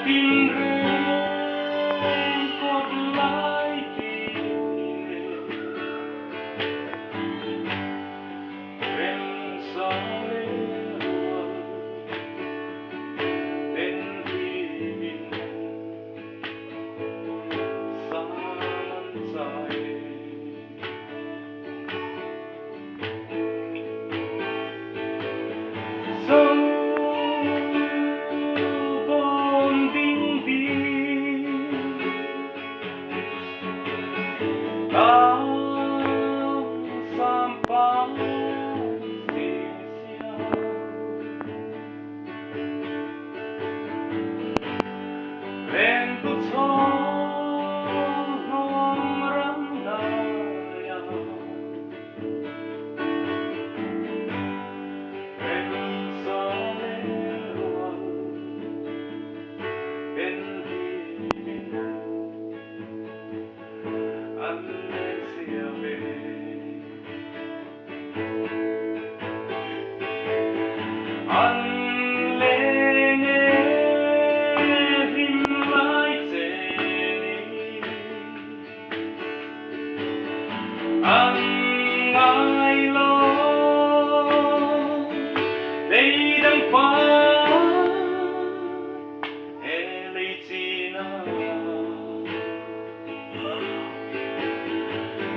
tìm rơi cốt lái bên gió bên thiên sáng dài dấu bom đinh đi ta sampai Vento non randaia pensa nell'uomo bendito amnesia me Ang ai lo lấy đăng qua lấy chi na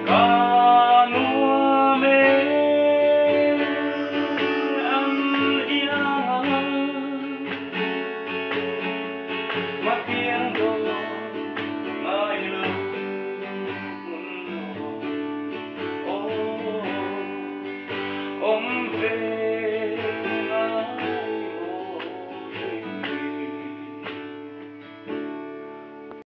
ca nua mê ăn ia mà tiếng đồ ai lo om về